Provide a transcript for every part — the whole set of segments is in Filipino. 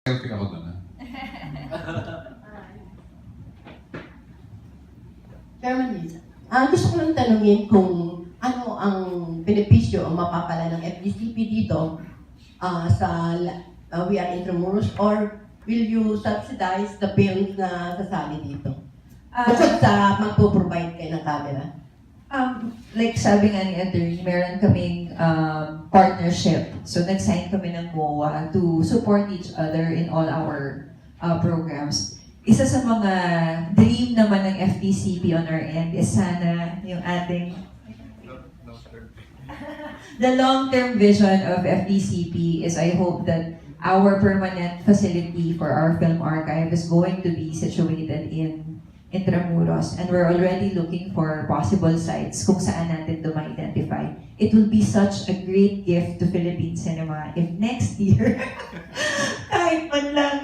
Selfie ako doon, ha? Chairman Lisa, gusto ko lang tanungin kung ano ang benepisyo ang mapapala ng FDCP dito sa We Are Intramuros, or will you subsidize the films na sasali dito? Bukod sa magpo-provide kayo ng camera. Like sabi nga ni Attorney, meron kaming partnership. So nag-sign kami ng MOA to support each other in all our programs. Isa sa mga dream naman ng FDCP on our end is sana yung ating the long-term vision of FDCP is I hope that our permanent facility for our film archive is going to be situated in Intramuros, and we're already looking for possible sites kung saan natin ito ma-identify. It will be such a great gift to Philippine cinema if next year, kahit man lang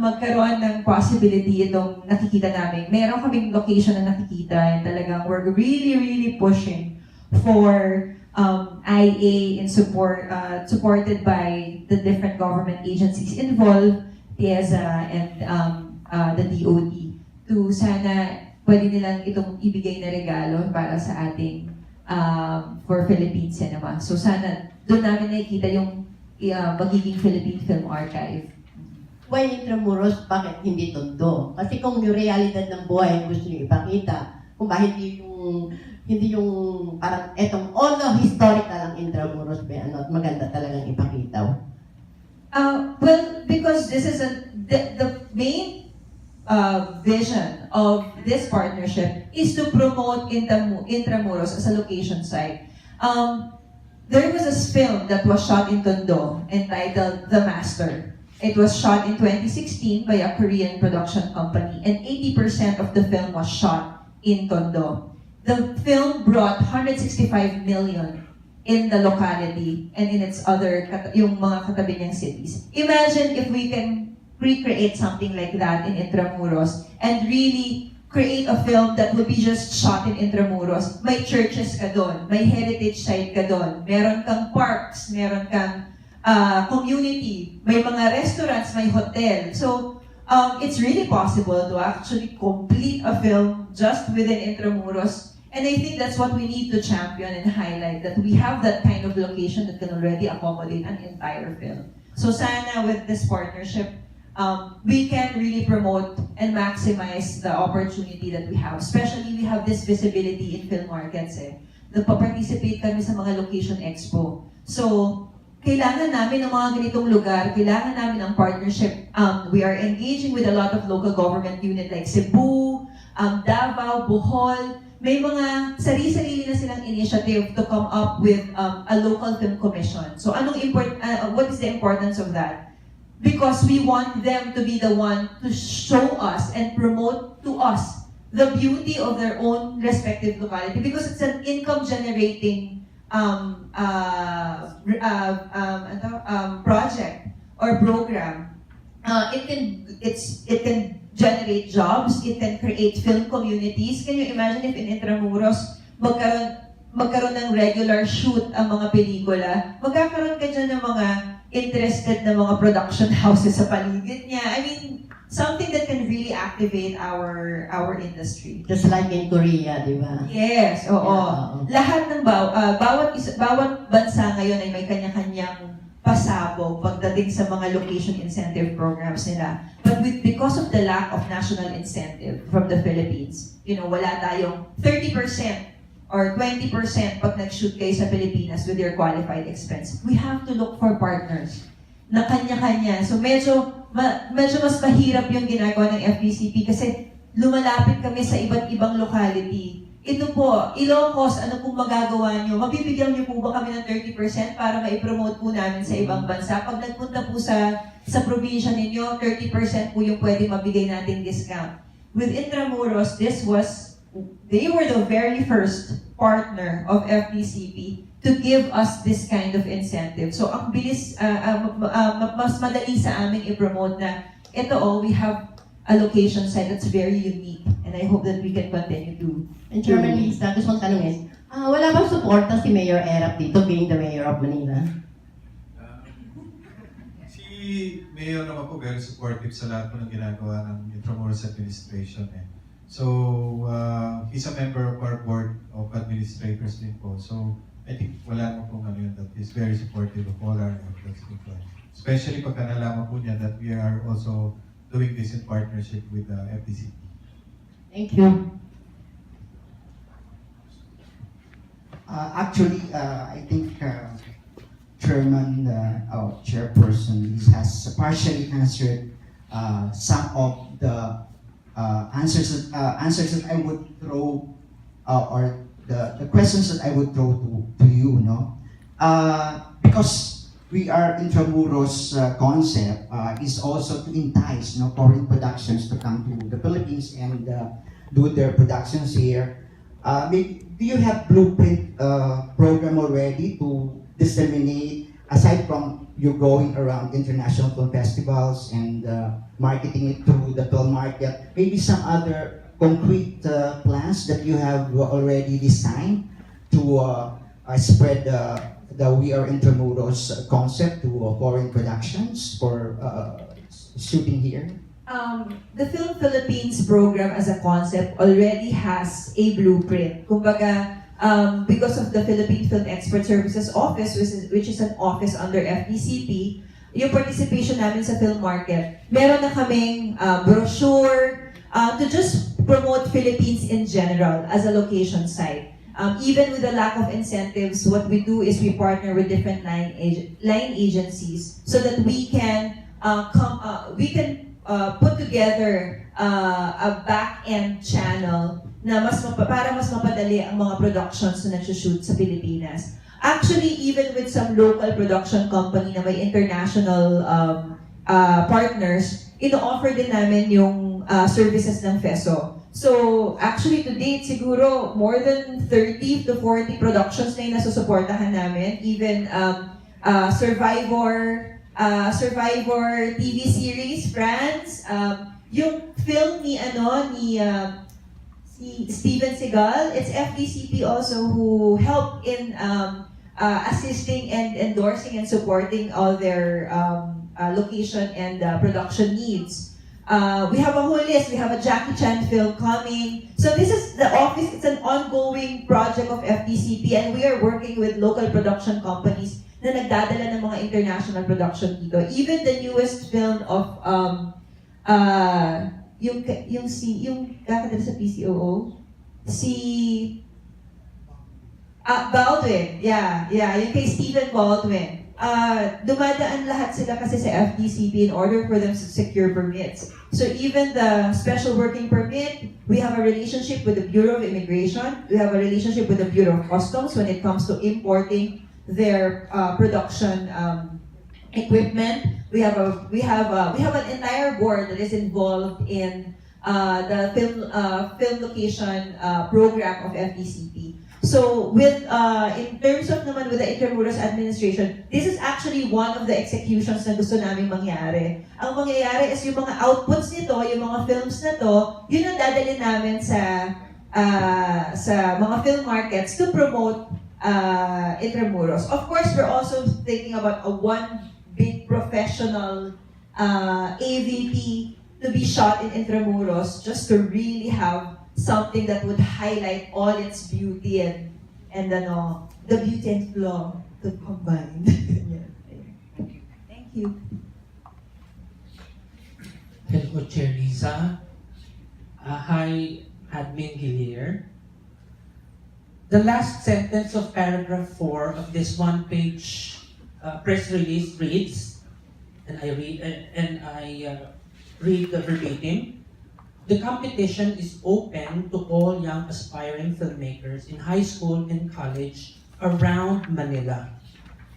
magkaroon ng possibility itong nakikita namin. Meron kaming location na nakikita and talagang we're really pushing for IA in supported by the different government agencies involved, TIEZA and the DOD, to sana pwede nilang itong ibigay na regalo para sa ating for Philippine cinema. So sana doon namin nakikita yung magiging Philippine Film Archive. Why Intramuros? Bakit hindi Tondo? Kasi kung yung realidad ng buhay gusto nyo ipakita, kung ba hindi yung parang etong historical ang Intramuros, maganda talagang ipakita. Well, because this is the main vision of this partnership is to promote Intramuros as a location site. There was a film that was shot in Tondo entitled The Master. It was shot in 2016 by a Korean production company, and 80% of the film was shot in Tondo. The film brought 165 million in the locality and in its other, yung mga katabi niyang cities. Imagine if we can recreate something like that in Intramuros and really create a film that would be just shot in Intramuros. May churches ka doon, may heritage site ka doon, meron kang parks, meron kang community, may mga restaurants, may hotel. So, it's really possible to actually complete a film just within Intramuros. And I think that's what we need to champion and highlight, that we have that kind of location that can already accommodate an entire film. So sana with this partnership, we can really promote and maximize the opportunity that we have. Especially we have this visibility in film markets. Nagpa-participate kami sa mga location expo. So, kailangan namin ng mga ganitong lugar, kailangan namin ng partnership. We are engaging with a lot of local government unit like Cebu, Davao, Bohol. May mga sarili-sarili na silang initiative to come up with a local film commission. So, what is the importance of that? Because we want them to be the one to show us and promote to us the beauty of their own respective locality, because it's an income-generating project or program. It can generate jobs, it can create film communities. Can you imagine if in Intramuros magkaroon ng regular shoot ang mga pelikula? Magkakaroon ka dyan ng mga interested na mga production houses sa paligid niya. I mean, something that can really activate our industry. Just like in Korea, di ba? Yes, oo. Yeah. Lahat ng bawat bansa ngayon ay may kanya-kanyang pasabog pagdating sa mga location incentive programs nila. But because of the lack of national incentive from the Philippines, wala tayong 30% or 20% pag nag-shoot kayo sa Pilipinas with your qualified expense. We have to look for partners na kanya-kanya. So medyo mas mahirap yung ginagawa ng FDCP kasi lumalapit kami sa iba't ibang locality. Ito po, Ilocos, ano pong magagawa nyo? Mabibigyan nyo po ba kami ng 30% para maipromote po namin sa ibang bansa? Pag nagpunta po sa probinsya ninyo, 30% po yung pwede mabigay natin discount. With Intramuros, they were the very first partner of FDCP to give us this kind of incentive. So ang bilis, mas madali sa amin i-promote na we have a location site that's very unique, and I hope that we can continue to. And Chairman Lisa, gusto kong tanungin, wala bang suporta si Mayor Erap dito, being the Mayor of Manila? Si Actually, Mayor naman po very supportive sa lahat po ng ginagawa ng Intramuros Administration. Eh. So, he's a member of our board of administrators din po. So, I think wala naman pong ano yun, that he's very supportive of all our efforts. Especially pagka nalaman po niya that we are also doing this in partnership with the FDCP. Thank you. Actually, I think Chairman or Chairperson has partially answered some of the answers that I would throw or the questions that I would throw to you, no? Because we are Intramuros concept is also to entice, foreign productions to come to the Philippines and do their productions here. Do you have blueprint program already to disseminate, aside from you going around international film festivals and marketing it through the film market, maybe some other concrete plans that you have already designed to spread the We Are Intramuros concept to foreign productions for shooting here? The Film Philippines program as a concept already has a blueprint. Kumbaga, because of the Philippine Film Expert Services Office, which is an office under FDCP, yung participation namin sa film market, meron na kaming brochure to just promote Philippines in general as a location site. Even with the lack of incentives, what we do is we partner with different line agencies so that we can put together a back-end channel na para mas mapadali ang mga productions na nag-shoot sa Pilipinas. Actually, even with some local production company na may international partners, ino-offer din namin yung services ng FESO. So, actually to date, siguro more than 30 to 40 productions na yung nasusuportahan namin. Even Survivor TV series, France, yung film ni si Steven Seagal, it's FDCP also who helped in assisting and endorsing and supporting all their location and production needs. We have a whole list. We have a Jackie Chan film coming. So this is the office. It's an ongoing project of FDCP, and we are working with local production companies na nagdadala ng mga international production dito. Even the newest film of yung kakadala sa PCOO, si Baldwin, yung kay Stephen Baldwin. Dumadaan lahat sila kasi sa FDCP in order for them to secure permits. So even the special working permit, we have a relationship with the Bureau of Immigration, we have a relationship with the Bureau of Customs when it comes to importing their production equipment. We have an entire board that is involved in the film location program of FDCP. So with in terms of naman with the Intramuros administration, this is actually one of the executions na gusto naming mangyari. Ang mangyayari is yung mga outputs nito, yung mga films na to, yun ang dadalhin namin sa mga film markets to promote Intramuros. Of course, we're also thinking about one big professional AVP to be shot in Intramuros just to really have something that would highlight all its beauty and the beauty and flaw to combine. Thank you. Hello, Chair Liza. Hi, Admin Gilier. The last sentence of paragraph 4 of this one-page press release reads, and I read the verbatim. The competition is open to all young aspiring filmmakers in high school and college around Manila.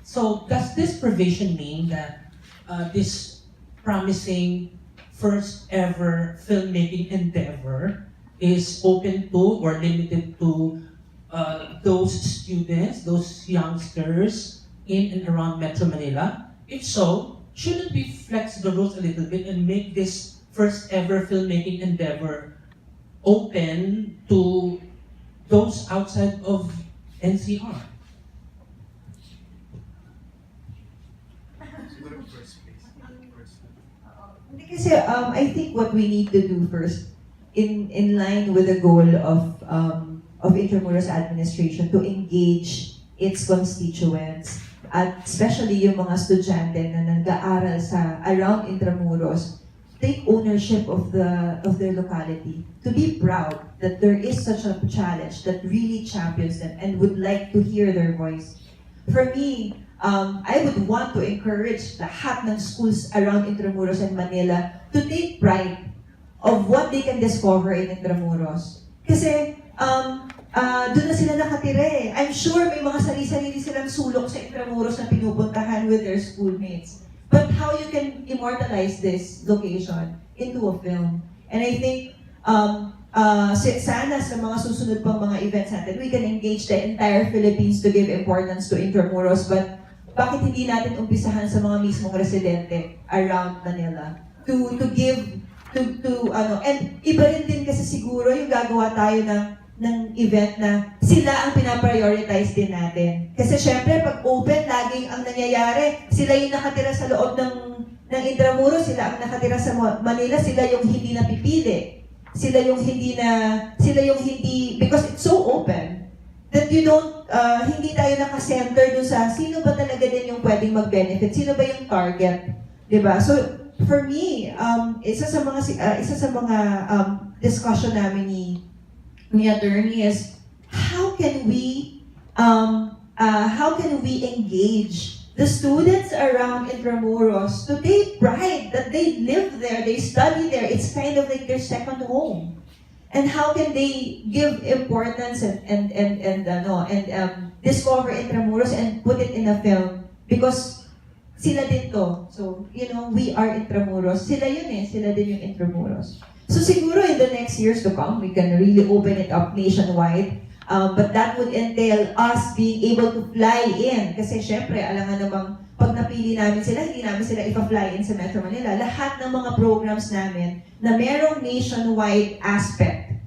So does this provision mean that this promising first ever filmmaking endeavor is open to or limited to those students, those youngsters in and around Metro Manila? If so, shouldn't we flex the rules a little bit and make this first ever filmmaking endeavor open to those outside of NCR? Siguro first place. Hindi kasi I think what we need to do first, in line with the goal of Intramuros administration to engage its constituents, at especially yung mga estudyante na nag-aaral sa around Intramuros, take ownership of their locality, to be proud that there is such a challenge that really champions them and would like to hear their voice. For me, I would want to encourage lahat ng schools around Intramuros and Manila to take pride of what they can discover in Intramuros. Kasi doon na sila nakatira eh. I'm sure may mga sarili-sarili silang sulok sa Intramuros na pinupuntahan with their schoolmates. But how you can immortalize this location into a film? And I think sana sa mga susunod pang mga events natin, we can engage the entire Philippines to give importance to Intramuros, but bakit hindi natin umpisahan sa mga mismong residente around Manila to give and iba rin din kasi siguro yung gagawa tayo ng event na sila ang pinaprioritize din natin. Kasi syempre pag open laging ang nangyayari, sila yung nakatira sa loob ng Intramuros, sila ang nakatira sa Manila, sila yung hindi napipili. Sila yung hindi because it's so open that you don't hindi tayo naka-center dun sa sino ba talaga din yung pwedeng mag-benefit, sino ba yung target, 'di ba? So for me, isa sa mga discussion namin ni attorney is how can we engage the students around Intramuros to take pride that they live there, they study there, it's kind of like their second home. And how can they give importance and discover Intramuros and put it in a film? Because sila din to. So, we are Intramuros. Sila yun eh. Sila din yung Intramuros. So siguro in the next years to come, we can really open it up nationwide. But that would entail us being able to fly in. Kasi syempre, alam nga namang pag napili namin sila, hindi namin sila ipa-fly in sa Metro Manila. Lahat ng mga programs namin na merong nationwide aspect,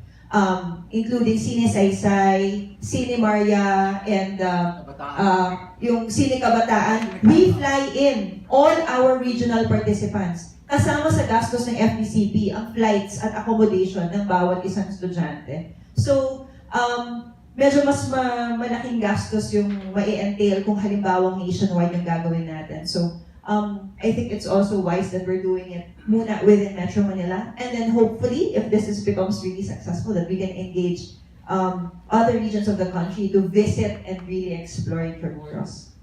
including Cine Saysay, Cine Maria, and yung Cine Kabataan, we fly in all our regional participants. Kasama sa gastos ng FDCP ang flights at accommodation ng bawat isang estudyante. So, medyo mas malaking gastos yung mai-entail kung halimbawa nationwide yung gagawin natin. So, I think it's also wise that we're doing it muna within Metro Manila. And then hopefully, if this becomes really successful, that we can engage other regions of the country to visit and really explore Intramuros.